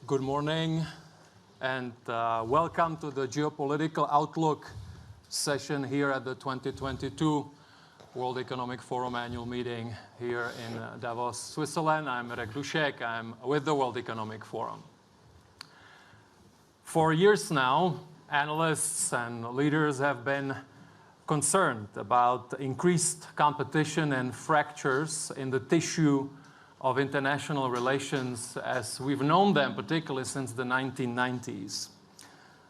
Good morning, and welcome to the Geopolitical Outlook session here at the 2022 World Economic Forum annual meeting here in Davos, Switzerland. I'm Marek Dušek. I'm with the World Economic Forum. For years now, analysts and leaders have been concerned about increased competition and fractures in the tissue of international relations as we've known them, particularly since the 1990s.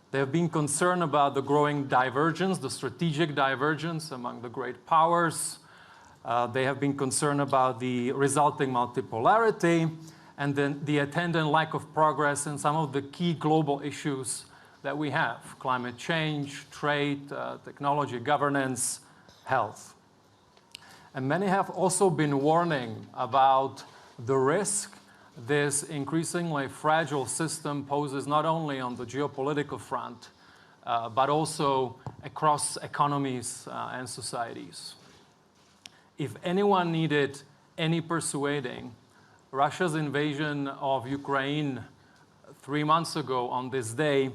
They have been concerned about the growing divergence, the strategic divergence among the great powers. They have been concerned about the resulting multipolarity and then the attendant lack of progress in some of the key global issues that we have: climate change, trade, technology, governance, health. And many have also been warning about the risk this increasingly fragile system poses not only on the geopolitical front, but also across economies and societies. If anyone needed any persuading, Russia's invasion of Ukraine 3 months ago on this day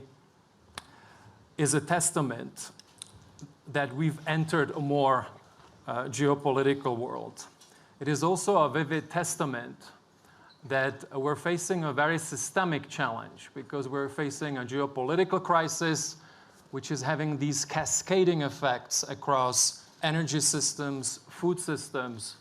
is a testament that we've entered a more geopolitical world. It is also a vivid testament that we're facing a very systemic challenge because we're facing a geopolitical crisis which is having these cascading effects across energy systems, food systems,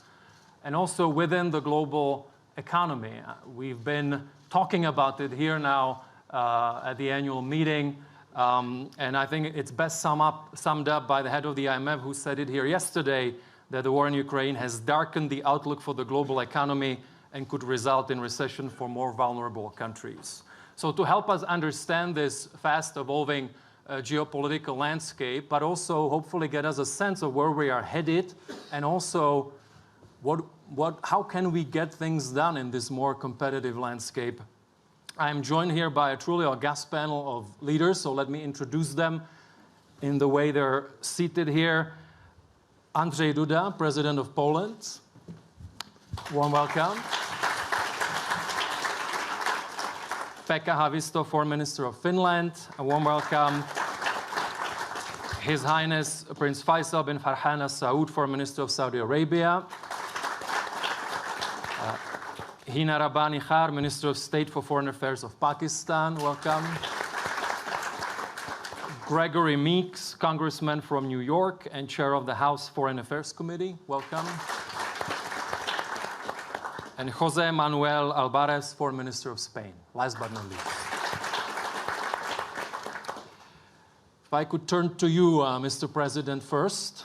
and also within the global economy. We've been talking about it here now at the annual meeting, and I think it's best summed up by the head of the IMF, who said it here yesterday, that the war in Ukraine has darkened the outlook for the global economy and could result in recession for more vulnerable countries. So to help us understand this fast-evolving geopolitical landscape, but also hopefully get us a sense of where we are headed, and also how can we get things done in this more competitive landscape, I'm joined here by a truly august panel of leaders, so let me introduce them in the way they're seated here. Andrzej Duda, President of Poland. Warm welcome. Pekka Haavisto, Foreign Minister of Finland. A warm welcome. His Highness Prince Faisal bin Farhan Al Saud, Foreign Minister of Saudi Arabia. Hina Rabbani Khar, Minister of State for Foreign Affairs of Pakistan. Welcome. Gregory Meeks, Congressman from New York and Chair of the House Foreign Affairs Committee. Welcome. And José Manuel Alvarez, Foreign Minister of Spain. Last but not least. If I could turn to you, Mr. President, first.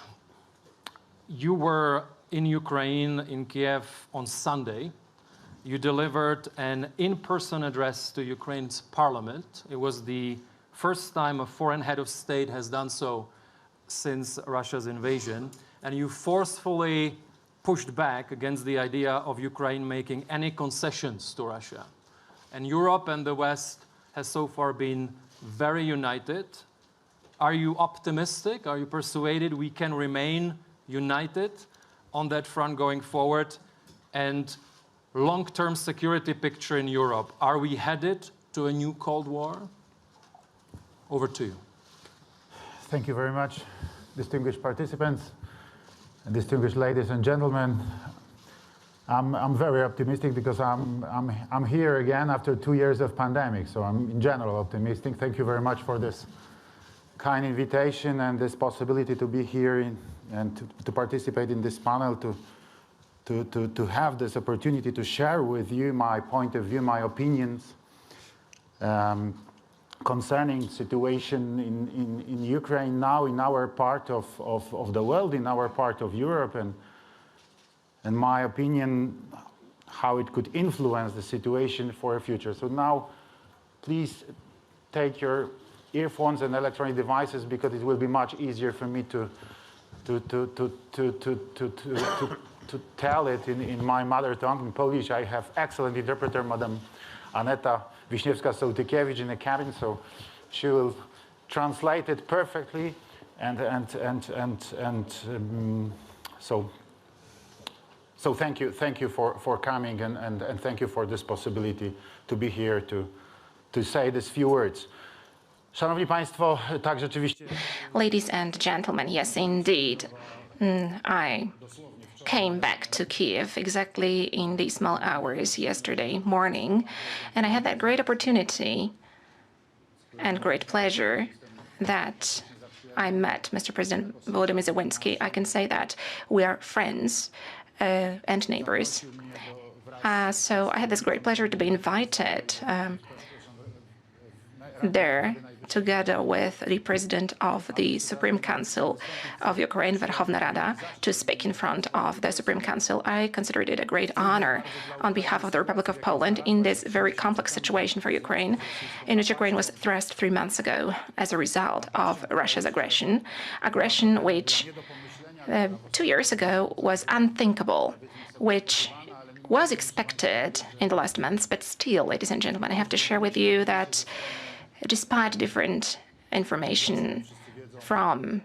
You were in Ukraine, in Kiev, on Sunday. You delivered an in-person address to Ukraine's parliament. It was the first time a foreign head of state has done so since Russia's invasion. And you forcefully pushed back against the idea of Ukraine making any concessions to Russia. And Europe and the West has so far been very united. Are you optimistic? Are you persuaded we can remain united on that front going forward? And long-term security picture in Europe, are we headed to a new Cold War? Over to you. Thank you very much, distinguished participants, and distinguished ladies and gentlemen. I'm very optimistic because I'm here again after 2 years of pandemic, so I'm in general optimistic. Thank you very much for this kind invitation and this possibility to be here and to participate in this panel, to have this opportunity to share with you my point of view, my opinions concerning situation in Ukraine now, in our part of the world, in our part of Europe, and my opinion, how it could influence the situation for the future. So now, please take your earphones and electronic devices because it will be much easier for me to tell it in my mother tongue, in Polish. I have excellent interpreter, Madam Aneta Wiśniewska-Sołtykiewicz in the cabin, so she will translate it perfectly, so thank you for coming, and thank you for this possibility to be here to say these few words. Szanowni Państwo, tak rzeczywiście. Ladies and gentlemen, yes, indeed. I came back to Kiev exactly in these small hours yesterday morning, and I had that great opportunity and great pleasure that I met Mr. President Volodymyr Zelensky. I can say that we are friends and neighbors. So I had this great pleasure to be invited there together with the President of the Supreme Council of Ukraine, Verkhovna Rada, to speak in front of the Supreme Council. I considered it a great honor on behalf of the Republic of Poland in this very complex situation for Ukraine, in which Ukraine was thrust 3 months ago as a result of Russia's aggression which 2 years ago was unthinkable, which was expected in the last months, but still, ladies and gentlemen, I have to share with you that despite different information from,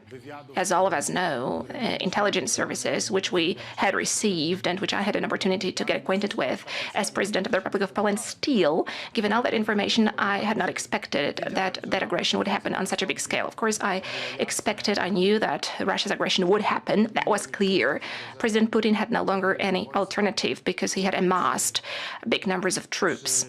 as all of us know, intelligence services, which we had received and which I had an opportunity to get acquainted with as President of the Republic of Poland, still, given all that information, I had not expected that that aggression would happen on such a big scale. Of course, I knew that Russia's aggression would happen. That was clear. President Putin had no longer any alternative because he had amassed big numbers of troops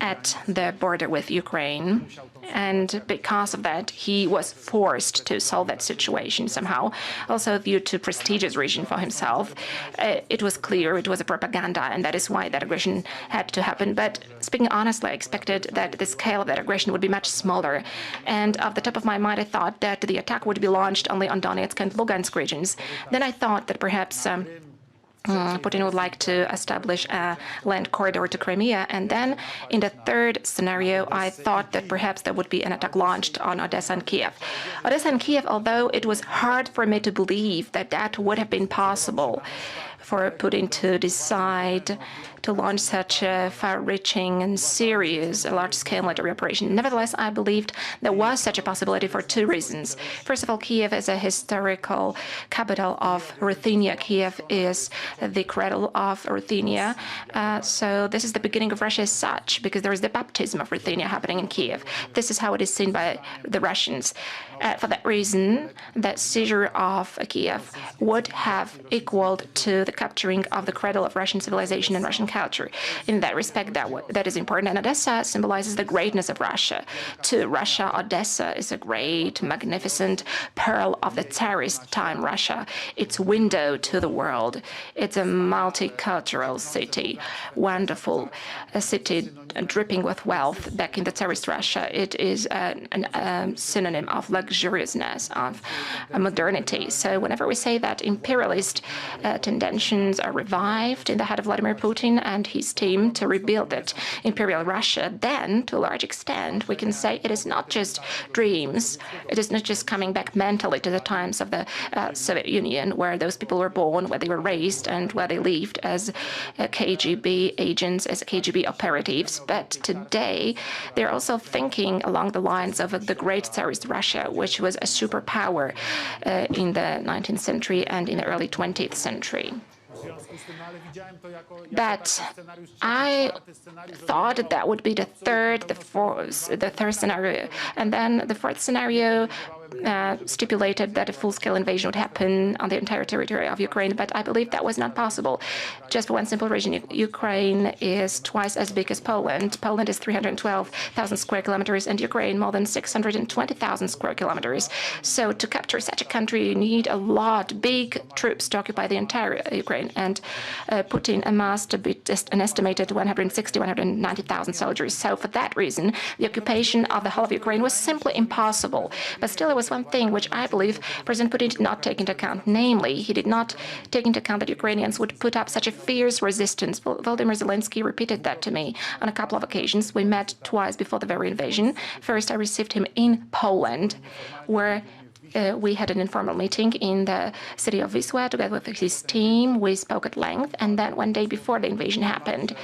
at the border with Ukraine, and because of that, he was forced to solve that situation somehow. Also, due to prestigious reason for himself, it was clear it was a propaganda, and that is why that aggression had to happen. But speaking honestly, I expected that the scale of that aggression would be much smaller. And off the top of my mind, I thought that the attack would be launched only on Donetsk and Lugansk regions. Then I thought that perhaps Putin would like to establish a land corridor to Crimea. And then in the third scenario, I thought that perhaps there would be an attack launched on Odessa and Kiev. Odessa and Kiev, although it was hard for me to believe that that would have been possible for Putin to decide to launch such a far-reaching and serious, large-scale military operation. Nevertheless, I believed there was such a possibility for two reasons. First of all, Kiev is a historical capital of Ruthenia. Kiev is the cradle of Ruthenia. So this is the beginning of Russia as such, because there is the baptism of Ruthenia happening in Kiev. This is how it is seen by the Russians. For that reason, the seizure of Kiev would have equaled to the capturing of the cradle of Russian civilization and Russian culture. In that respect, that is important. And Odessa symbolizes the greatness of Russia. To Russia, Odessa is a great, magnificent pearl of the Tsarist time Russia. It's window to the world. It's a multicultural city, wonderful, a city dripping with wealth back in the Tsarist Russia. It is a synonym of luxuriousness, of modernity. So whenever we say that imperialist tendencies are revived in the head of Vladimir Putin and his team to rebuild that imperial Russia, then to a large extent we can say it is not just dreams. It is not just coming back mentally to the times of the Soviet Union, where those people were born, where they were raised, and where they lived as KGB agents, as KGB operatives. But today they're also thinking along the lines of the great Tsarist Russia, which was a superpower in the 19th century and in the early 20th century. But I thought that would be the third scenario. And then the fourth scenario stipulated that a full-scale invasion would happen on the entire territory of Ukraine, but I believe that was not possible. Just for one simple reason, Ukraine is twice as big as Poland. Poland is 312,000 square kilometers, and Ukraine more than 620,000 square kilometers. So to capture such a country, you need a lot, big troops to occupy the entire Ukraine. And Putin amassed an estimated 160,000, 190,000 soldiers. So for that reason, the occupation of the whole of Ukraine was simply impossible. But still, there was one thing which I believe President Putin did not take into account. Namely, he did not take into account that Ukrainians would put up such a fierce resistance. Volodymyr Zelensky repeated that to me on a couple of occasions. We met twice before the very invasion. First, I received him in Poland, where we had an informal meeting in the city of Wisła together with his team. We spoke at length, and then one day before the invasion happened,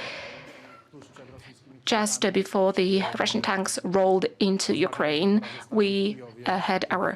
just before the Russian tanks rolled into Ukraine, we had our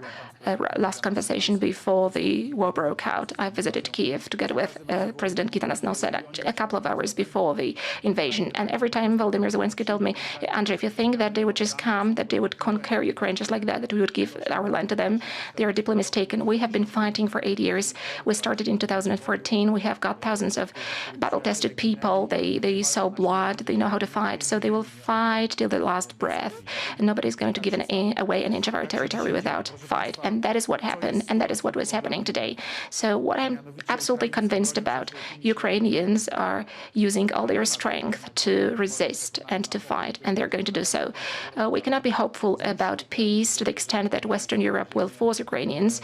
last conversation before the war broke out. I visited Kiev together with President Gitanas Nauseda a couple of hours before the invasion. And every time Volodymyr Zelensky told me, Andrzej, if you think that they would just come, that they would conquer Ukraine just like that we would give our land to them, they are deeply mistaken. We have been fighting for 8 years. We started in 2014. We have got thousands of battle-tested people. They saw blood. They know how to fight. So they will fight till the last breath. And nobody's going to give away an inch of our territory without fight. And that is what happened. And that is what was happening today. So what I'm absolutely convinced about, Ukrainians are using all their strength to resist and to fight. And they're going to do so. We cannot be hopeful about peace to the extent that Western Europe will force Ukrainians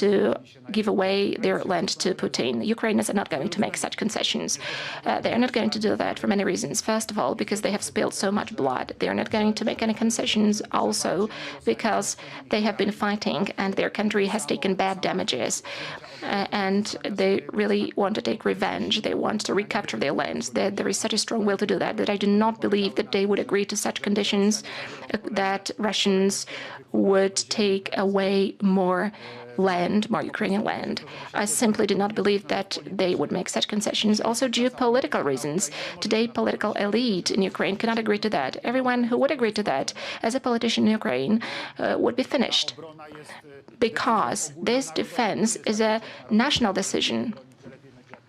to give away their land to Putin. Ukrainians are not going to make such concessions. They are not going to do that for many reasons. First of all, because they have spilled so much blood. They are not going to make any concessions also because they have been fighting and their country has taken bad damages. And they really want to take revenge. They want to recapture their lands. There is such a strong will to do that I do not believe that they would agree to such conditions, that Russians would take away more land, more Ukrainian land. I simply do not believe that they would make such concessions. Also, geopolitical reasons. Today, political elite in Ukraine cannot agree to that. Everyone who would agree to that as a politician in Ukraine would be finished, because this defense is a national decision.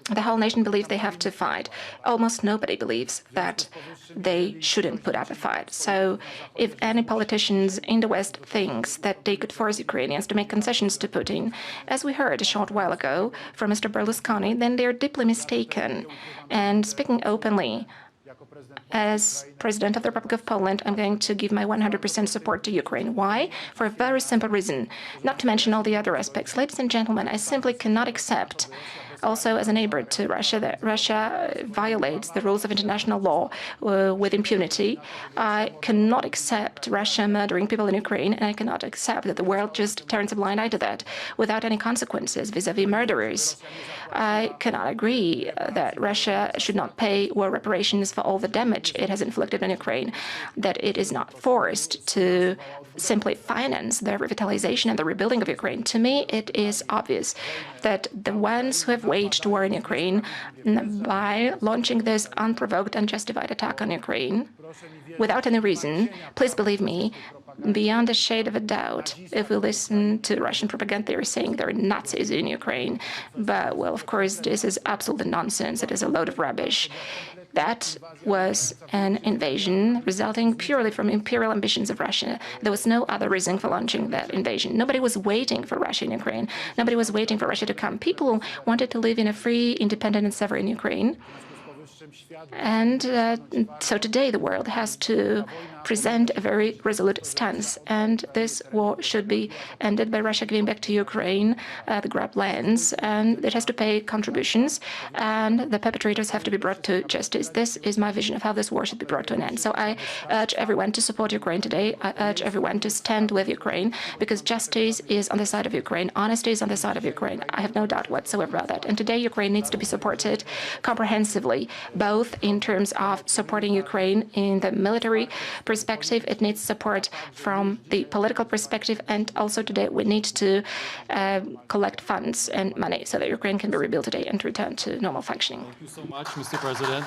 The whole nation believes they have to fight. Almost nobody believes that they shouldn't put up a fight. So if any politicians in the West thinks that they could force Ukrainians to make concessions to Putin, as we heard a short while ago from Mr. Berlusconi, then they're deeply mistaken. And speaking openly, as President of the Republic of Poland, I'm going to give my 100% support to Ukraine. Why? For a very simple reason, not to mention all the other aspects. Ladies and gentlemen, I simply cannot accept, also as a neighbor to Russia, that Russia violates the rules of international law with impunity. I cannot accept Russia murdering people in Ukraine, and I cannot accept that the world just turns a blind eye to that without any consequences vis-à-vis murderers. I cannot agree that Russia should not pay war reparations for all the damage it has inflicted on Ukraine, that it is not forced to simply finance the revitalization and the rebuilding of Ukraine. To me, it is obvious that the ones who have waged war in Ukraine by launching this unprovoked, unjustified attack on Ukraine without any reason, please believe me, beyond a shade of a doubt, if we listen to Russian propaganda, they are saying there are Nazis in Ukraine. But, well, of course, this is absolute nonsense. It is a load of rubbish. That was an invasion resulting purely from imperial ambitions of Russia. There was no other reason for launching that invasion. Nobody was waiting for Russia in Ukraine. Nobody was waiting for Russia to come. People wanted to live in a free, independent and sovereign Ukraine. And so today the world has to present a very resolute stance, and this war should be ended by Russia giving back to Ukraine the grabbed lands, and it has to pay contributions, and the perpetrators have to be brought to justice. This is my vision of how this war should be brought to an end. So I urge everyone to support Ukraine today. I urge everyone to stand with Ukraine, because justice is on the side of Ukraine. Honesty is on the side of Ukraine. I have no doubt whatsoever about that. And today Ukraine needs to be supported comprehensively, both in terms of supporting Ukraine in the military perspective, it needs support from the political perspective, and also today we need to collect funds and money so that Ukraine can be rebuilt today and return to normal functioning. Thank you so much, Mr. President.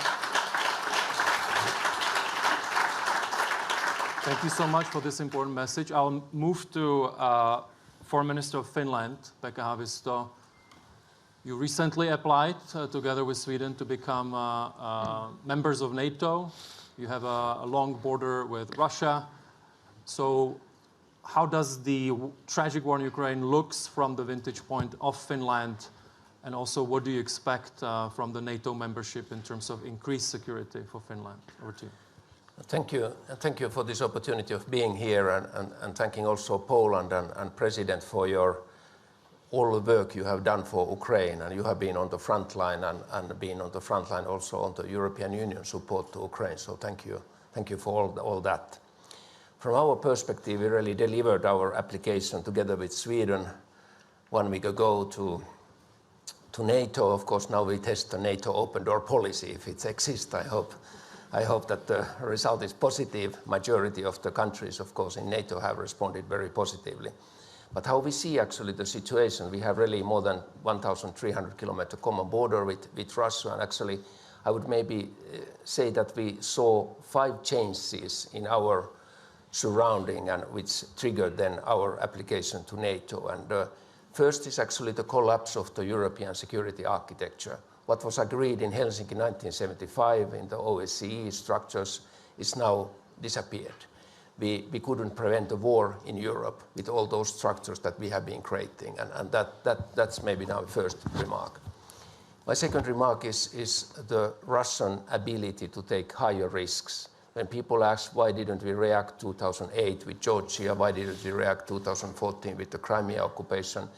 Thank you so much for this important message. I'll move to Foreign Minister of Finland, Pekka Haavisto. You recently applied, together with Sweden, to become members of NATO. You have a long border with Russia. So how does the tragic war in Ukraine looks from the vantage point of Finland? And also, what do you expect from the NATO membership in terms of increased security for Finland? Over to you. Thank you. And thank you for this opportunity of being here, and thanking also Poland and President for all the work you have done for Ukraine, and you have been on the front line and been on the front line also on the European Union support to Ukraine. So thank you for all that. From our perspective, we really delivered our application together with Sweden 1 week ago to NATO. Of course, now we test the NATO open door policy if it exists. I hope that the result is positive. Majority of the countries, of course, in NATO have responded very positively. But how we see actually the situation, we have really more than 1,300 kilometer common border with Russia, and actually I would maybe say that we saw 5 changes in our surrounding and which triggered then our application to NATO. And first is actually the collapse of the European security architecture. What was agreed in Helsinki in 1975 in the OSCE structures is now disappeared. We couldn't prevent a war in Europe with all those structures that we have been creating, and that's maybe now the first remark. My second remark is the Russian ability to take higher risks. When people ask why didn't we react 2008 with Georgia, why didn't we react 2014 with the Crimea occupation,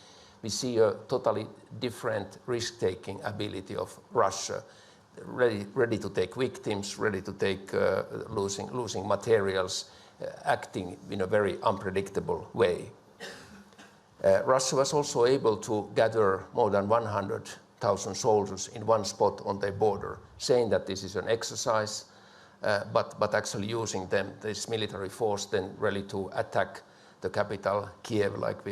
we see a totally different risk-taking ability of Russia, ready to take victims, ready to take losing materials, acting in a very unpredictable way. Russia was also able to gather more than 100,000 soldiers in one spot on their border, saying that this is an exercise, but actually using them, this military force, then really to attack the capital, Kiev, like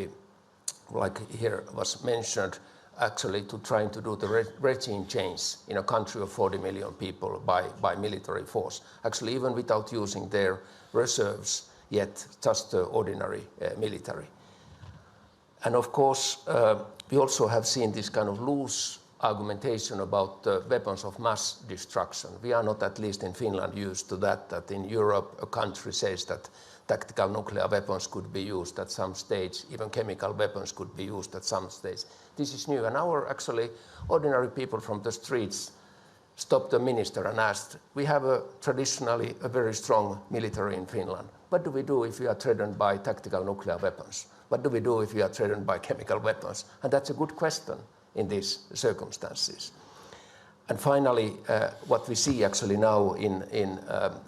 here was mentioned, actually to trying to do the regime change in a country of 40 million people by military force, actually even without using their reserves yet, just the ordinary military. And of course, we also have seen this kind of loose argumentation about weapons of mass destruction. We are not, at least in Finland, used to that in Europe a country says that tactical nuclear weapons could be used at some stage, even chemical weapons could be used at some stage. This is new, and our actually ordinary people from the streets stopped the minister and asked, we have traditionally a very strong military in Finland. What do we do if we are threatened by tactical nuclear weapons? What do we do if we are threatened by chemical weapons? And that's a good question in these circumstances. And finally, what we see actually now in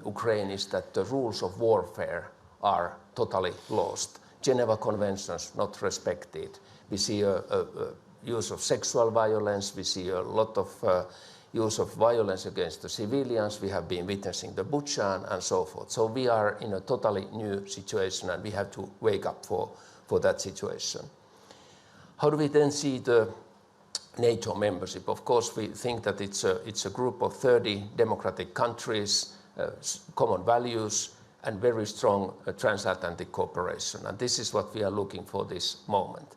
Ukraine is that the rules of warfare are totally lost. Geneva Conventions not respected. We see a use of sexual violence. We see a lot of use of violence against the civilians. We have been witnessing the Bucha and so forth. So we are in a totally new situation, and we have to wake up for that situation. How do we then see the NATO membership? Of course, we think that it's a group of 30 democratic countries, common values, and very strong transatlantic cooperation. And this is what we are looking for this moment.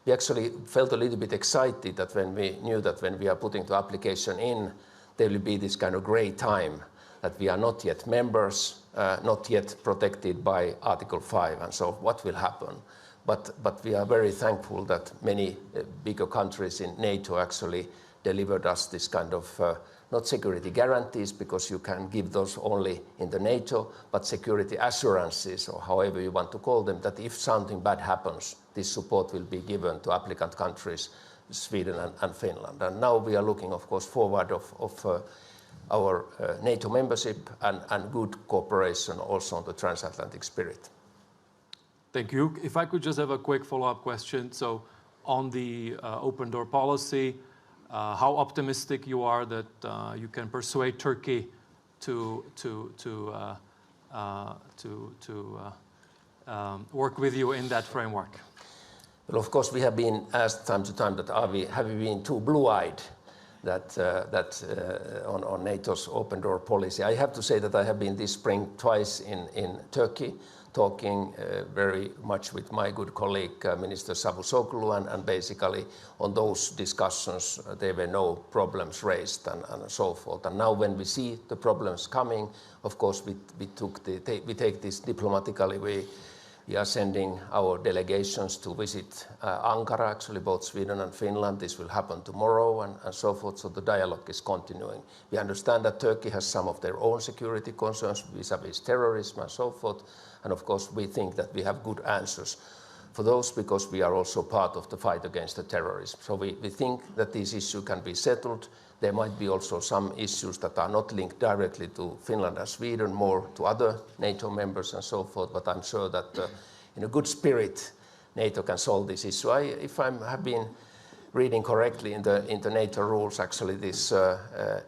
We actually felt a little bit excited that when we knew that when we are putting the application in, there will be this kind of gray time, that we are not yet members, not yet protected by Article 5, and so what will happen? But we are very thankful that many bigger countries in NATO actually delivered us this kind of not security guarantees, because you can give those only in the NATO, but security assurances, or however you want to call them, that if something bad happens, this support will be given to applicant countries, Sweden and Finland. And now we are looking, of course, forward of our NATO membership and good cooperation also on the transatlantic spirit. Thank you. If I could just have a quick follow-up question. So on the open door policy, how optimistic you are that you can persuade Turkey to work with you in that framework? Well, of course, we have been asked time to time that have we been too blue-eyed on NATO's open door policy. I have to say that I have been this spring twice in Turkey, talking very much with my good colleague, Minister Çavuşoğlu, and basically on those discussions, there were no problems raised and so forth. And now when we see the problems coming, of course, we take this diplomatically. We are sending our delegations to visit Ankara, actually both Sweden and Finland. This will happen tomorrow and so forth, so the dialogue is continuing. We understand that Turkey has some of their own security concerns vis-à-vis terrorism and so forth, and of course we think that we have good answers for those, because we are also part of the fight against the terrorism. So we think that this issue can be settled. There might be also some issues that are not linked directly to Finland and Sweden, more to other NATO members and so forth, but I'm sure that in a good spirit, NATO can solve this issue. If I have been reading correctly in the NATO rules, actually this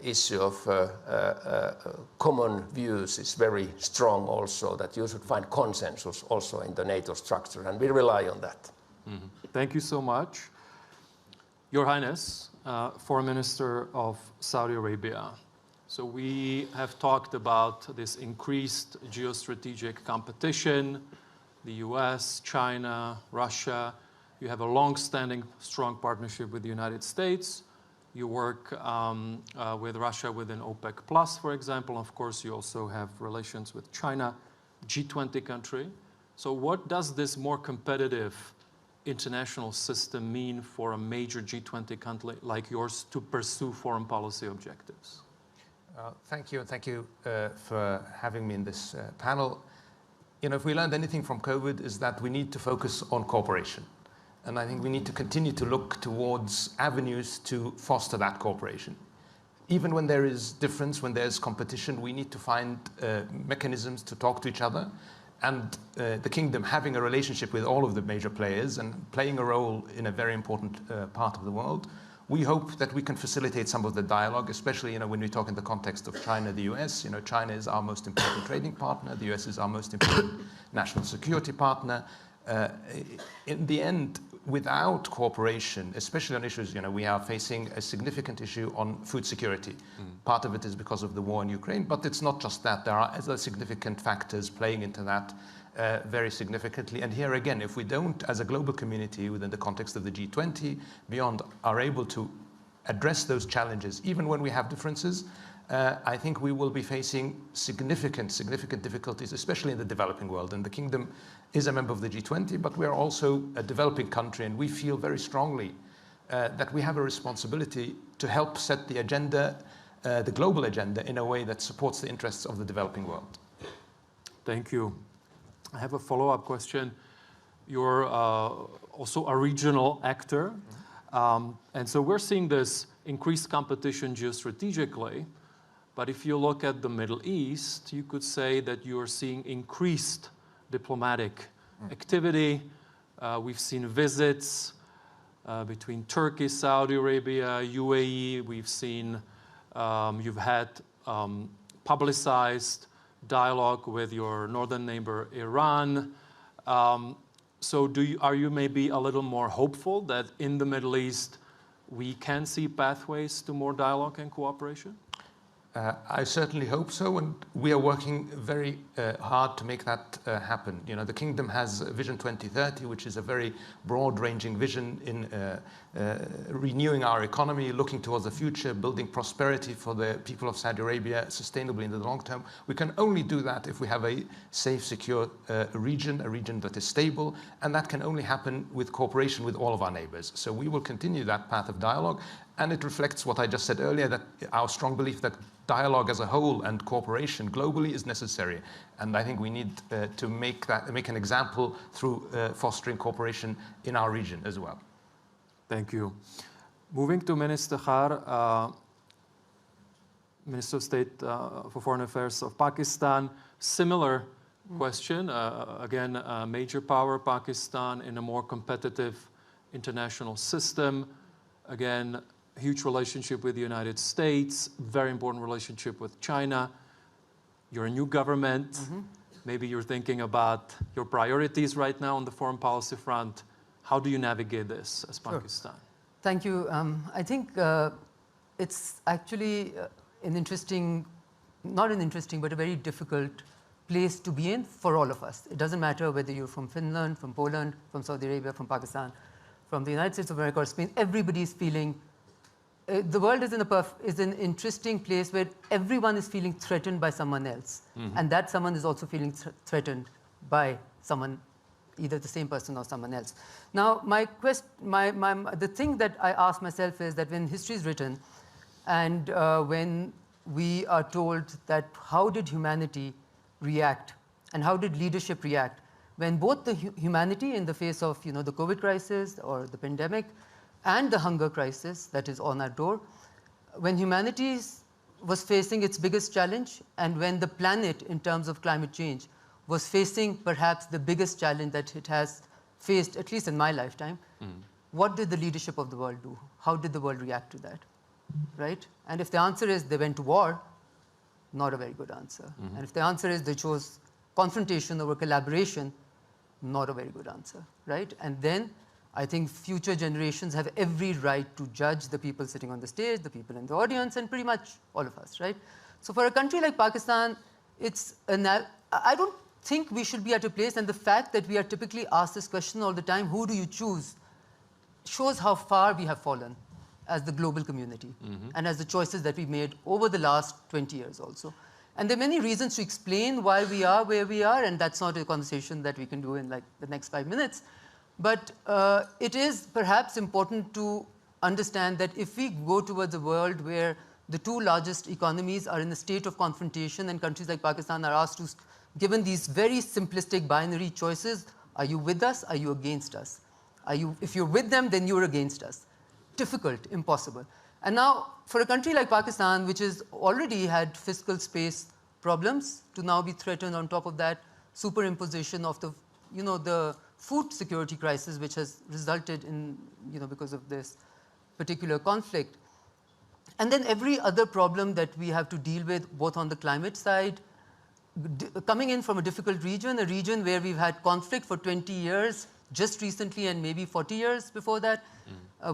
issue of common views is very strong also, that you should find consensus also in the NATO structure, and we rely on that. Thank you so much. Your Highness, Foreign Minister of Saudi Arabia. So we have talked about this increased geostrategic competition, the US, China, Russia. You have a long-standing, strong partnership with the United States. You work with Russia within OPEC Plus, for example. Of course, you also have relations with China, G20 country. So what does this more competitive international system mean for a major G20 country like yours to pursue foreign policy objectives? Thank you, and thank you for having me in this panel. You know, if we learned anything from COVID is that we need to focus on cooperation. And I think we need to continue to look towards avenues to foster that cooperation. Even when there is difference, when there's competition, we need to find mechanisms to talk to each other. And the Kingdom having a relationship with all of the major players and playing a role in a very important part of the world, we hope that we can facilitate some of the dialogue, especially when we talk in the context of China, the US. China is our most important trading partner. The US is our most important national security partner. In the end, without cooperation, especially on issues, we are facing a significant issue on food security. Part of it is because of the war in Ukraine, but it's not just that. There are other significant factors playing into that very significantly. And here again, if we don't, as a global community within the context of the G20, beyond, are able to address those challenges, even when we have differences, I think we will be facing significant difficulties, especially in the developing world. And the Kingdom is a member of the G20, but we are also a developing country, and we feel very strongly that we have a responsibility to help set the agenda, the global agenda, in a way that supports the interests of the developing world. Thank you. I have a follow-up question. You're also a regional actor, and so we're seeing this increased competition geostrategically. But if you look at the Middle East, you could say that you are seeing increased diplomatic activity. We've seen visits between Turkey, Saudi Arabia, UAE. We've seen you've had publicized dialogue with your northern neighbor, Iran. So are you maybe a little more hopeful that in the Middle East we can see pathways to more dialogue and cooperation? I certainly hope so, and we are working very hard to make that happen. The Kingdom has Vision 2030, which is a very broad-ranging vision in renewing our economy, looking towards the future, building prosperity for the people of Saudi Arabia sustainably in the long term. We can only do that if we have a safe, secure region, a region that is stable, and that can only happen with cooperation with all of our neighbors. So we will continue that path of dialogue, and it reflects what I just said earlier, that our strong belief that dialogue as a whole and cooperation globally is necessary. And I think we need to make an example through fostering cooperation in our region as well. Thank you. Moving to Minister Khar, Minister of State for Foreign Affairs of Pakistan. Similar question. Again, a major power, Pakistan, in a more competitive international system. Again, huge relationship with the United States, very important relationship with China. You're a new government. Maybe you're thinking about your priorities right now on the foreign policy front. How do you navigate this as Pakistan? Sure. Thank you. I think it's actually an interesting, not an interesting, but a very difficult place to be in for all of us. It doesn't matter whether you're from Finland, from Poland, from Saudi Arabia, from Pakistan, from the United States of America or Spain. Everybody's feeling, the world is an interesting place where everyone is feeling threatened by someone else. And that someone is also feeling threatened by someone, either the same person or someone else. Now, the thing that I ask myself is that when history is written and when we are told that how did humanity react and how did leadership react, when both the humanity in the face of the COVID crisis or the pandemic and the hunger crisis that is on our door, when humanity was facing its biggest challenge and when the planet in terms of climate change was facing perhaps the biggest challenge that it has faced, at least in my lifetime, what did the leadership of the world do? How did the world react to that, right? And if the answer is they went to war, not a very good answer. And if the answer is they chose confrontation over collaboration, not a very good answer, right? And then I think future generations have every right to judge the people sitting on the stage, the people in the audience, and pretty much all of us, right? So for a country like Pakistan, I don't think we should be at a place, and the fact that we are typically asked this question all the time, who do you choose, shows how far we have fallen as the global community and as the choices that we made over the last 20 years also. And there are many reasons to explain why we are where we are, and that's not a conversation that we can do in like the next 5 minutes. But it is perhaps important to understand that if we go towards a world where the two largest economies are in a state of confrontation and countries like Pakistan are asked to, given these very simplistic binary choices, are you with us, are you against us? If you're with them, then you're against us. Difficult, impossible. And now, for a country like Pakistan, which has already had fiscal space problems, to now be threatened on top of that superimposition of the, the food security crisis, which has resulted in, because of this particular conflict. And then every other problem that we have to deal with, both on the climate side, coming in from a difficult region, a region where we've had conflict for 20 years, just recently, and maybe 40 years before that,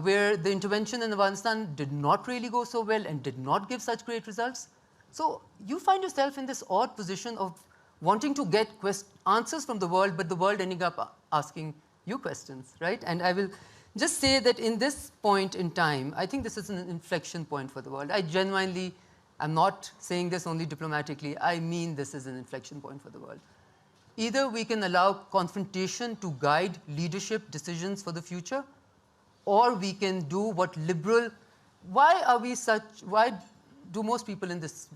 where the intervention in Afghanistan did not really go so well and did not give such great results. So you find yourself in this odd position of wanting to get answers from the world, but the world ending up asking you questions, right? And I will just say that in this point in time, I think this is an inflection point for the world. I genuinely am not saying this only diplomatically. I mean this is an inflection point for the world. Either we can allow confrontation to guide leadership decisions for the future, or we can do what why do most people in this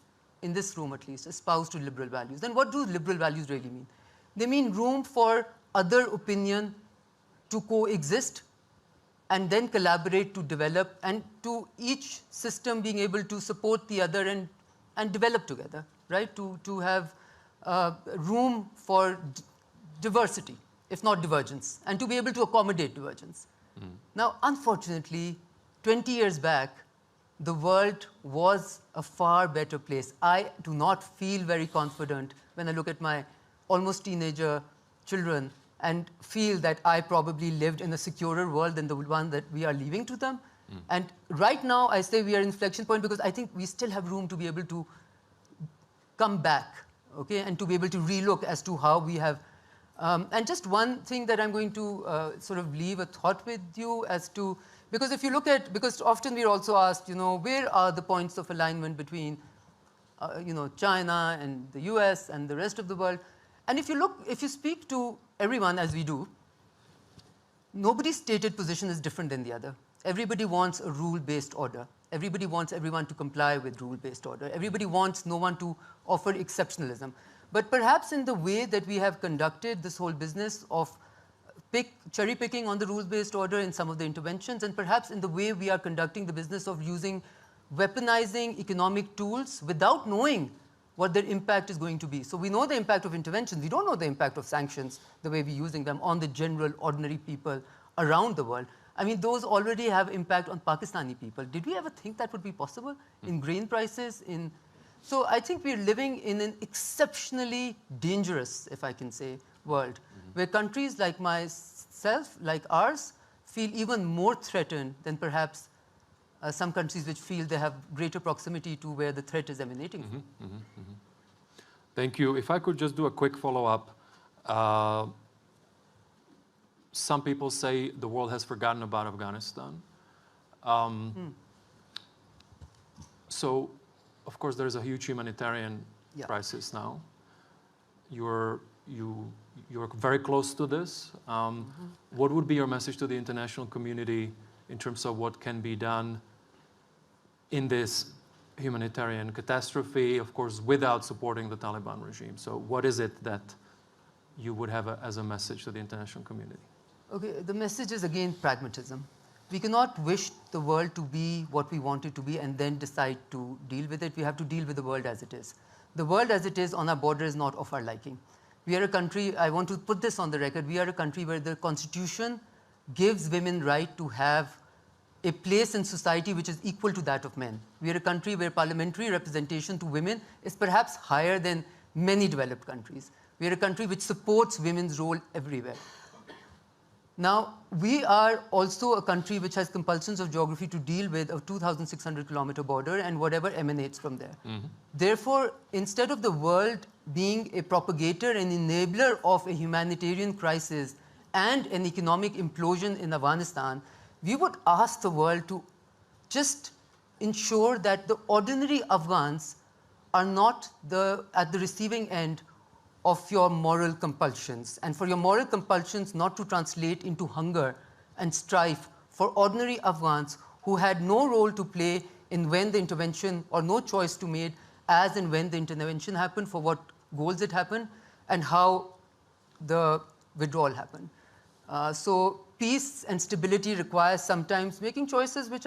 room at least espouse to liberal values? Then what do liberal values really mean? They mean room for other opinion to coexist and then collaborate to develop, and to each system being able to support the other and develop together, right? To have room for diversity, if not divergence, and to be able to accommodate divergence. Now, unfortunately, 20 years back, the world was a far better place. I do not feel very confident when I look at my almost teenager children and feel that I probably lived in a securer world than the one that we are leaving to them. And right now, I say we are in inflection point because I think we still have room to be able to come back, okay, and to be able to relook as to how we have. And just one thing that I'm going to sort of leave a thought with you as to, because if you look at, because often we're also asked, where are the points of alignment between, China and the US and the rest of the world? And if you speak to everyone as we do, nobody's stated position is different than the other. Everybody wants a rule-based order. Everybody wants everyone to comply with rule-based order. Everybody wants no one to offer exceptionalism. But perhaps in the way that we have conducted this whole business of cherry-picking on the rules-based order in some of the interventions, and perhaps in the way we are conducting the business of weaponizing economic tools without knowing what their impact is going to be. So we know the impact of interventions. We don't know the impact of sanctions, the way we're using them on the general, ordinary people around the world. I mean, those already have impact on Pakistani people. Did we ever think that would be possible in grain prices? So I think we're living in an exceptionally dangerous, if I can say, world, where countries like myself, like ours, feel even more threatened than perhaps some countries which feel they have greater proximity to where the threat is emanating from. Thank you. If I could just do a quick follow-up. Some people say the world has forgotten about Afghanistan. So, of course, there's a huge humanitarian crisis now. You're very close to this. What would be your message to the international community in terms of what can be done in this humanitarian catastrophe, of course, without supporting the Taliban regime? So what is it that you would have as a message to the international community? Okay, the message is again pragmatism. We cannot wish the world to be what we want it to be and then decide to deal with it. We have to deal with the world as it is. The world as it is on our border is not of our liking. We are a country, I want to put this on the record, we are a country where the constitution gives women right to have a place in society which is equal to that of men. We are a country where parliamentary representation to women is perhaps higher than many developed countries. We are a country which supports women's role everywhere. Now, we are also a country which has compulsions of geography to deal with a 2,600-kilometer border and whatever emanates from there. Therefore, instead of the world being a propagator and enabler of a humanitarian crisis and an economic implosion in Afghanistan, we would ask the world to just ensure that the ordinary Afghans are not at the receiving end of your moral compulsions, and for your moral compulsions not to translate into hunger and strife for ordinary Afghans who had no role to play in when the intervention, or no choice to make as and when the intervention happened, for what goals it happened, and how the withdrawal happened. So peace and stability requires sometimes making choices which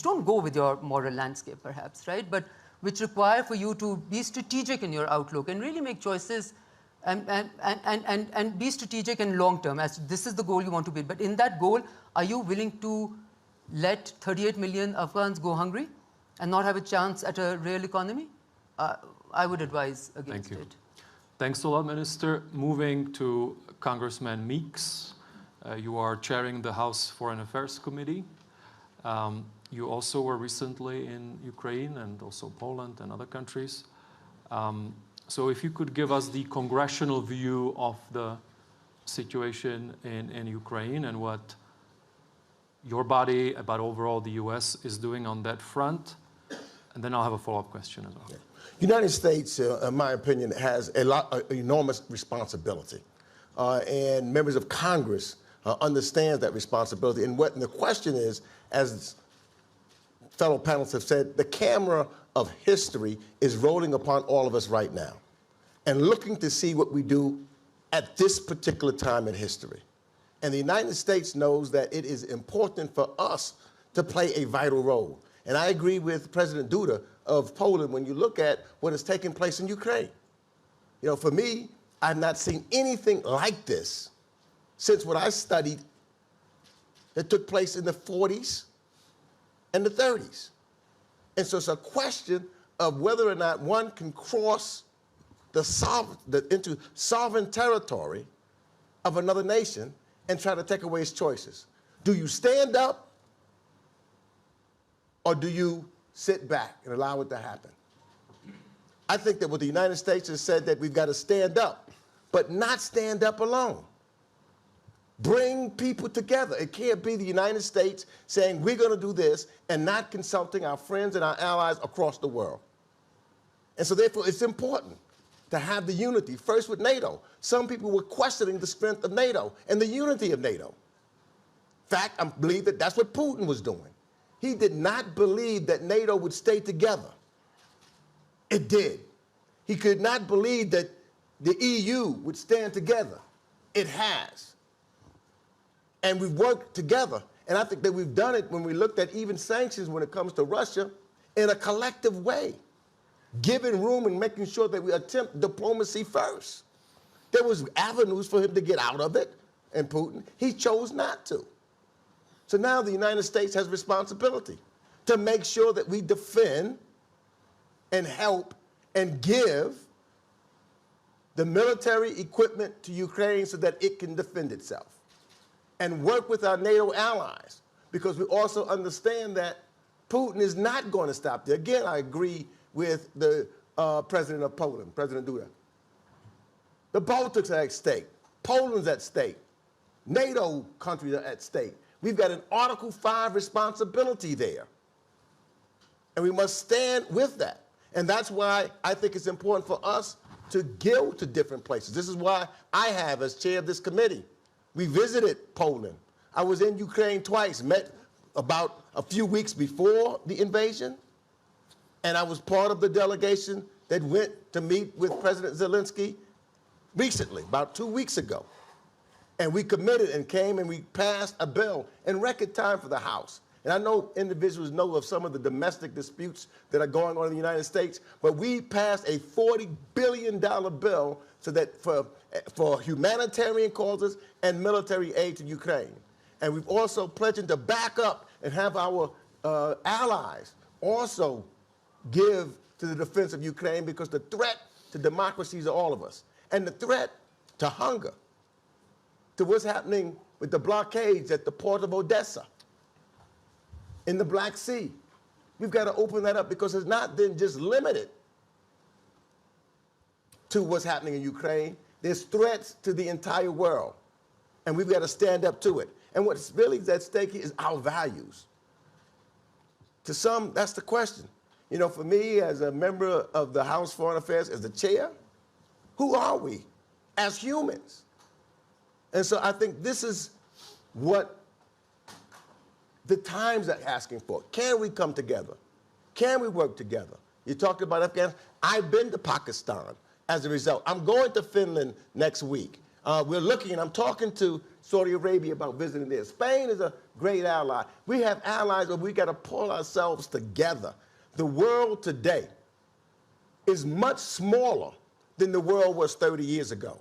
don't go with your moral landscape perhaps, right? But which require for you to be strategic in your outlook and really make choices and be strategic and long term, as this is the goal you want to be. But in that goal, are you willing to let 38 million Afghans go hungry and not have a chance at a real economy? I would advise against Thank you. it. Thanks a lot, Minister. Moving to Congressman Meeks. You are chairing the House Foreign Affairs Committee. You also were recently in Ukraine and also Poland and other countries. So if you could give us the congressional view of the situation in Ukraine and what your body, but overall the US, is doing on that front. And then I'll have a follow-up question as well. Yeah. United States, in my opinion, has enormous responsibility. And members of Congress understand that responsibility. And the question is, as fellow panelists have said, the camera of history is rolling upon all of us right now and looking to see what we do at this particular time in history. And the United States knows that it is important for us to play a vital role. And I agree with President Duda of Poland when you look at what has taken place in Ukraine. You know, for me, I've not seen anything like this since what I studied that took place in the 40s and the 30s. And so it's a question of whether or not one can cross into sovereign territory of another nation and try to take away its choices. Do you stand up or do you sit back and allow it to happen? I think that what the United States has said, that we've got to stand up, but not stand up alone. Bring people together. It can't be the United States saying we're going to do this and not consulting our friends and our allies across the world. And so therefore it's important to have the unity, first with NATO. Some people were questioning the strength of NATO and the unity of NATO. In fact, I believe that that's what Putin was doing. He did not believe that NATO would stay together. It did. He could not believe that the EU would stand together. It has. And we've worked together. And I think that we've done it when we looked at even sanctions when it comes to Russia in a collective way, giving room and making sure that we attempt diplomacy first. There was avenues for him to get out of it, and Putin, he chose not to. So now the United States has responsibility to make sure that we defend and help and give the military equipment to Ukraine so that it can defend itself, and work with our NATO allies, because we also understand that Putin is not going to stop there. Again, I agree with the president of Poland, President Duda. The Baltics are at stake. Poland's at stake. NATO countries are at stake. We've got an Article 5 responsibility there. And we must stand with that. And that's why I think it's important for us to go to different places. This is why I have, as chair of this committee, we visited Poland. I was in Ukraine twice, met about a few weeks before the invasion, and I was part of the delegation that went to meet with President Zelensky recently, about 2 weeks ago. And we committed and came and we passed a bill in record time for the House. And I know individuals know of some of the domestic disputes that are going on in the United States, but we passed a $40 billion bill so that for humanitarian causes and military aid to Ukraine. And we've also pledged to back up and have our allies also give to the defense of Ukraine, because the threat to democracies are all of us. And the threat to hunger, to what's happening with the blockades at the port of Odessa, in the Black Sea. We've got to open that up because it's not then just limited to what's happening in Ukraine. There's threats to the entire world, and we've got to stand up to it. And what's really at stake is our values. To some, that's the question. You know, for me, as a member of the House Foreign Affairs, as the chair, who are we as humans? And so I think this is what the times are asking for. Can we come together? Can we work together? You talked about Afghanistan. I've been to Pakistan as a result. I'm going to Finland next week. We're looking, and I'm talking to Saudi Arabia about visiting there. Spain is a great ally. We have allies, but we got to pull ourselves together. The world today is much smaller than the world was 30 years ago.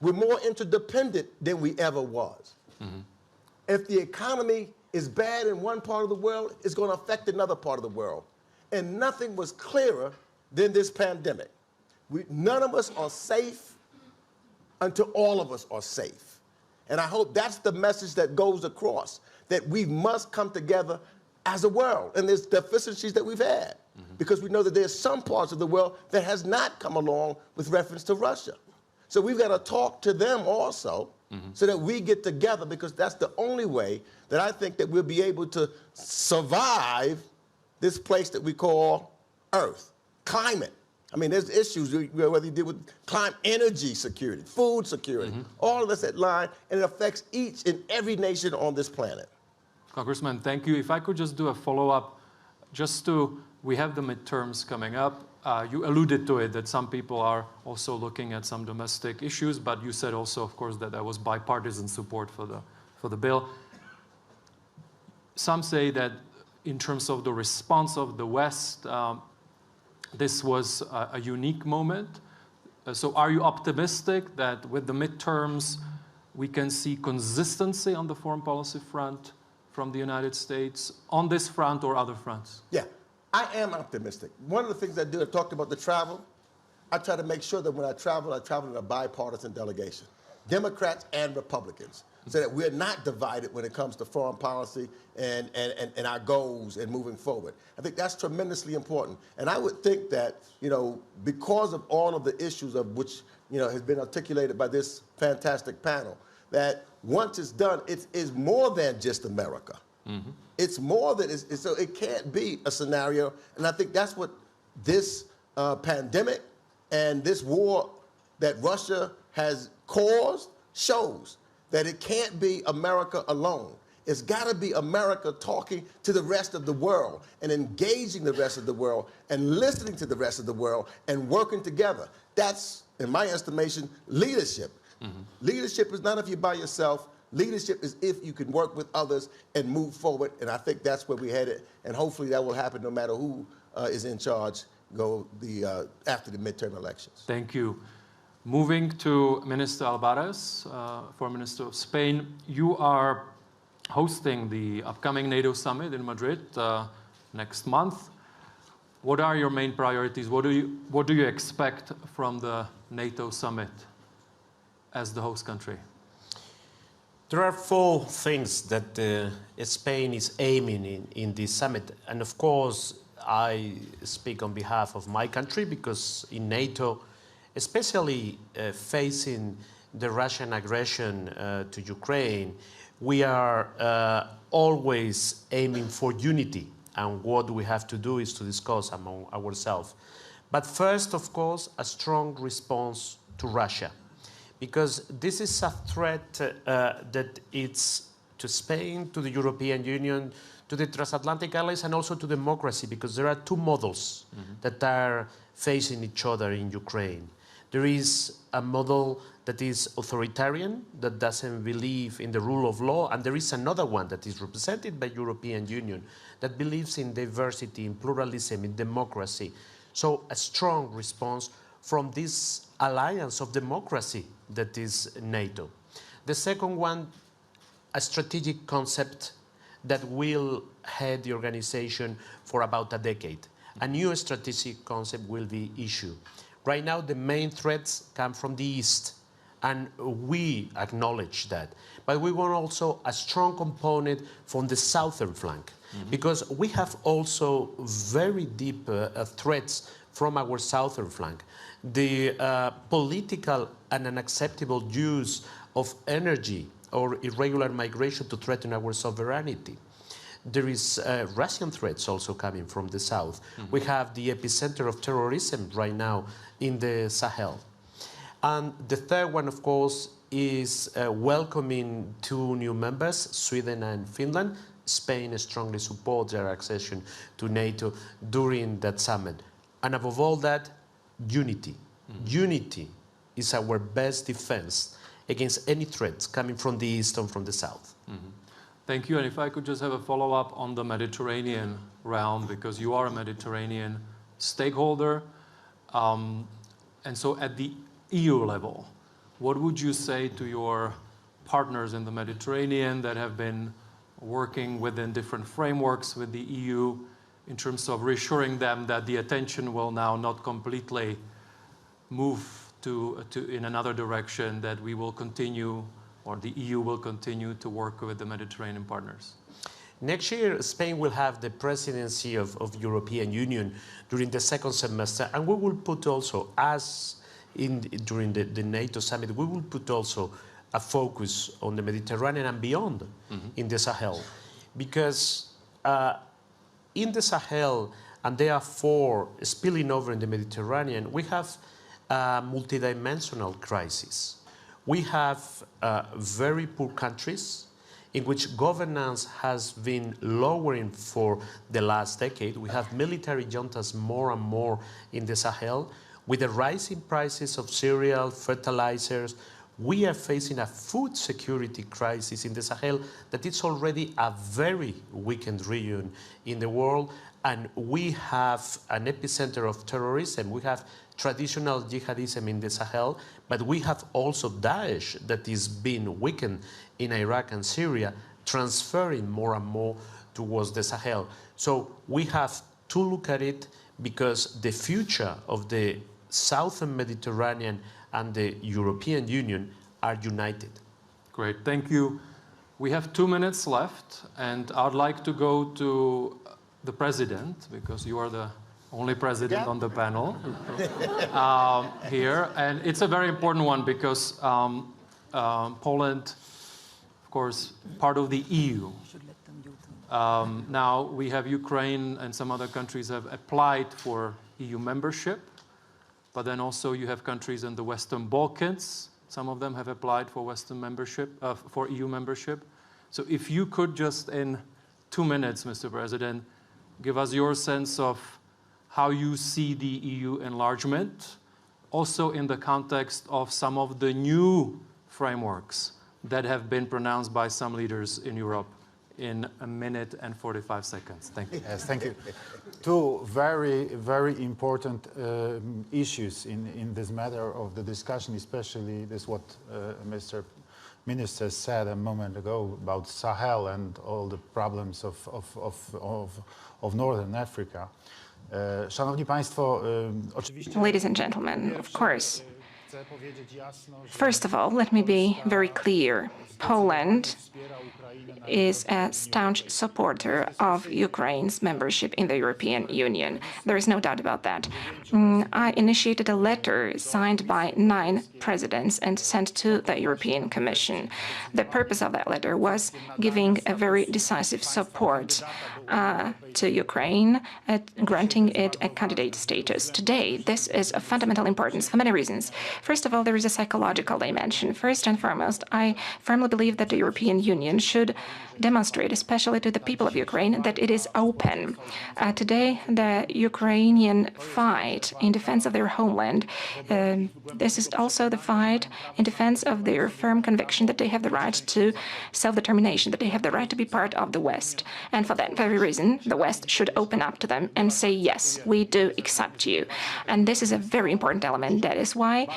We're more interdependent than we ever was. Mm-hmm. If the economy is bad in one part of the world, it's going to affect another part of the world. And nothing was clearer than this pandemic. None of us are safe until all of us are safe. And I hope that's the message that goes across, that we must come together as a world. And there's deficiencies that we've had, because we know that there's some parts of the world that has not come along with reference to Russia. So we've got to talk to them also, so that we get together, because that's the only way that I think that we'll be able to survive this place that we call Earth. Climate. I mean, there's issues, whether you deal with climate, energy security, food security, all of this at line, and it affects each and every nation on this planet. Congressman, thank you. If I could just do a follow-up, we have the midterms coming up. You alluded to it, that some people are also looking at some domestic issues, but you said also, of course, that there was bipartisan support for the bill. Some say that in terms of the response of the West, this was a unique moment. So are you optimistic that with the midterms, we can see consistency on the foreign policy front from the United States on this front or other fronts? Yeah, I am optimistic. One of the things I do, I talked about the travel. I try to make sure that when I travel in a bipartisan delegation, Democrats and Republicans, so that we're not divided when it comes to foreign policy and our goals and moving forward. I think that's tremendously important. And I would think that, you know, because of all of the issues of which, you know, has been articulated by this fantastic panel, that once it's done, it is more than just America. It's more than, so it can't be a scenario. And I think that's what this pandemic and this war that Russia has caused shows, that it can't be America alone. It's got to be America talking to the rest of the world and engaging the rest of the world and listening to the rest of the world and working together. That's, in my estimation, leadership. Leadership is not if you're by yourself. Leadership is if you can work with others and move forward. And I think that's where we're headed. And hopefully that will happen no matter who is in charge after the midterm elections. Thank you. Moving to Minister Alvarez, Foreign Minister of Spain, you are hosting the upcoming NATO summit in Madrid next month. What are your main priorities? What do you expect from the NATO summit as the host country? There are 4 things that Spain is aiming in this summit. And of course, I speak on behalf of my country, because in NATO, especially facing the Russian aggression to Ukraine, we are always aiming for unity. And what we have to do is to discuss among ourselves. But first, of course, a strong response to Russia, because this is a threat that it's to Spain, to the European Union, to the transatlantic allies, and also to democracy, because there are 2 models that are facing each other in Ukraine. There is a model that is authoritarian, that doesn't believe in the rule of law, and there is another one that is represented by European Union that believes in diversity, in pluralism, in democracy. So a strong response from this alliance of democracy that is NATO. The second one, a strategic concept that will head the organization for about a decade. A new strategic concept will be issued. Right now, the main threats come from the East, and we acknowledge that. But we want also a strong component from the southern flank, because we have also very deep threats from our southern flank. The political and unacceptable use of energy or irregular migration to threaten our sovereignty. There is Russian threats also coming from the south. We have the epicenter of terrorism right now in the Sahel. And the third one, of course, is welcoming two new members, Sweden and Finland. Spain strongly supports their accession to NATO during that summit. And above all that, unity. Unity is our best defense against any threats coming from the east and from the south. Thank you. And if I could just have a follow-up on the Mediterranean realm, because you are a Mediterranean stakeholder. And so at the EU level, what would you say to your partners in the Mediterranean that have been working within different frameworks with the EU in terms of reassuring them that the attention will now not completely move in another direction, that we will continue, or the EU will continue to work with the Mediterranean partners? Next year, Spain will have the presidency of European Union during the second semester, and we will put also, during the NATO summit, we will put also a focus on the Mediterranean and beyond in the Sahel. Because in the Sahel, and therefore spilling over in the Mediterranean, we have a multidimensional crisis. We have very poor countries in which governance has been lowering for the last decade. We have military juntas more and more in the Sahel. With the rising prices of cereal, fertilizers, we are facing a food security crisis in the Sahel that is already a very weakened region in the world. And we have an epicenter of terrorism. We have traditional jihadism in the Sahel, but we have also Daesh that is being weakened in Iraq and Syria, transferring more and more towards the Sahel. So we have to look at it, because the future of the Southern Mediterranean and the European Union are united. Great, thank you. We have 2 minutes left, and I'd like to go to the president, because you are the only president on the panel here. And it's a very important one, because Poland, of course, part of the EU. Now we have Ukraine and some other countries have applied for EU membership, but then also you have countries in the Western Balkans. Some of them have applied for Western membership, for EU membership. So if you could just in 2 minutes, Mr. President, give us your sense of how you see the EU enlargement, also in the context of some of the new frameworks that have been pronounced by some leaders in Europe, in 1 minute and 45 seconds. Thank you. Yes, thank you. Two very, very important issues in this matter of the discussion, especially this what Mr. Minister said a moment ago about Sahel and all the problems of Northern Africa. Szanowni Państwo, oczywiście... Ladies and gentlemen, of course. First of all, let me be very clear. Poland is a staunch supporter of Ukraine's membership in the European Union. There is no doubt about that. I initiated a letter signed by 9 presidents and sent to the European Commission. The purpose of that letter was giving a very decisive support to Ukraine, granting it a candidate status. Today, this is of fundamental importance for many reasons. First of all, there is a psychological dimension. First and foremost, I firmly believe that the European Union should demonstrate, especially to the people of Ukraine, that it is open. Today, the Ukrainian fight in defense of their homeland, this is also the fight in defense of their firm conviction that they have the right to self-determination, that they have the right to be part of the West. And for that very reason, the West should open up to them and say, yes, we do accept you. And this is a very important element. That is why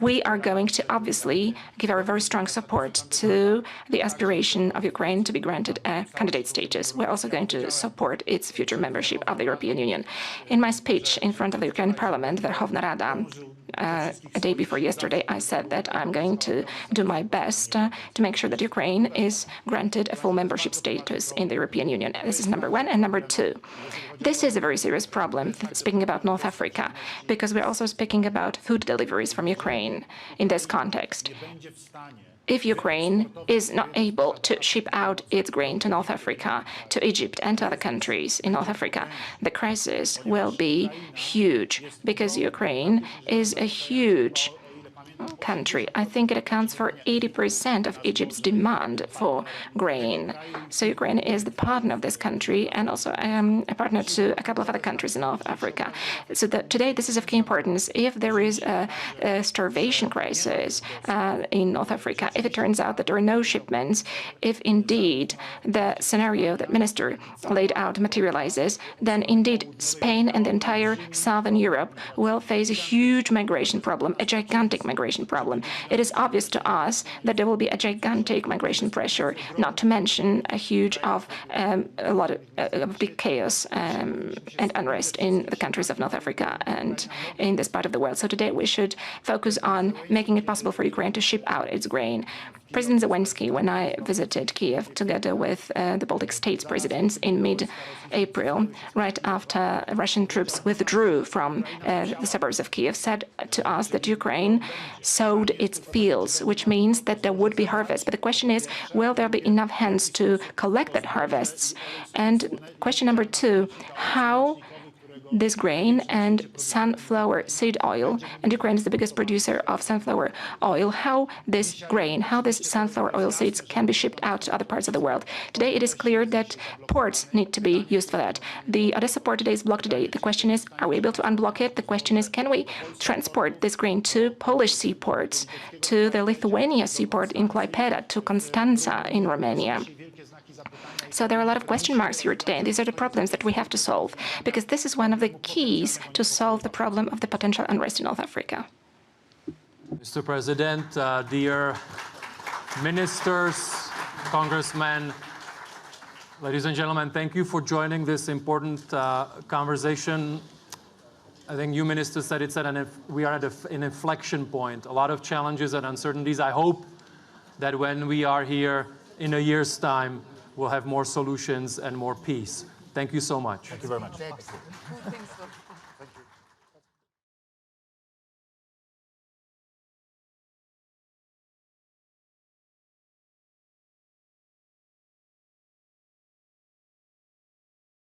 we are going to obviously give our very strong support to the aspiration of Ukraine to be granted a candidate status. We're also going to support its future membership of the European Union. In my speech in front of the Ukrainian Parliament, Verkhovna Rada, a day before yesterday, I said that I'm going to do my best to make sure that Ukraine is granted a full membership status in the European Union. This is number one. And number two, this is a very serious problem, speaking about North Africa, because we're also speaking about food deliveries from Ukraine in this context. If Ukraine is not able to ship out its grain to North Africa, to Egypt and to other countries in North Africa, the crisis will be huge, because Ukraine is a huge country. I think it accounts for 80% of Egypt's demand for grain. So Ukraine is the partner of this country and also a partner to a couple of other countries in North Africa. So today this is of key importance. If there is a starvation crisis in North Africa, if it turns out that there are no shipments, if indeed the scenario that Minister laid out materializes, then indeed Spain and the entire Southern Europe will face a huge migration problem, a gigantic migration problem. It is obvious to us that there will be a gigantic migration pressure, not to mention a lot of big chaos and unrest in the countries of North Africa and in this part of the world. So today we should focus on making it possible for Ukraine to ship out its grain. President Zelensky, when I visited Kiev together with the Baltic States presidents in mid-April, right after Russian troops withdrew from the suburbs of Kiev, said to us that Ukraine sowed its fields, which means that there would be harvest. But the question is, will there be enough hands to collect that harvests? And question number two, how this grain and sunflower seed oil, and Ukraine is the biggest producer of sunflower oil, how this grain, how this sunflower oil seeds can be shipped out to other parts of the world. Today it is clear that ports need to be used for that. The Odessa port today is blocked today. The question is, are we able to unblock it? The question is, can we transport this grain to Polish seaports, to the Lithuania seaport in Klaipėda, to Constanța in Romania? So there are a lot of question marks here today, and these are the problems that we have to solve, because this is one of the keys to solve the problem of the potential unrest in North Africa. Mr. President, dear ministers, congressmen, ladies and gentlemen, thank you for joining this important conversation. I think you, Minister, said we are at an inflection point, a lot of challenges and uncertainties. I hope that when we are here in a year's time, we'll have more solutions and more peace. Thank you so much. Thank you very much.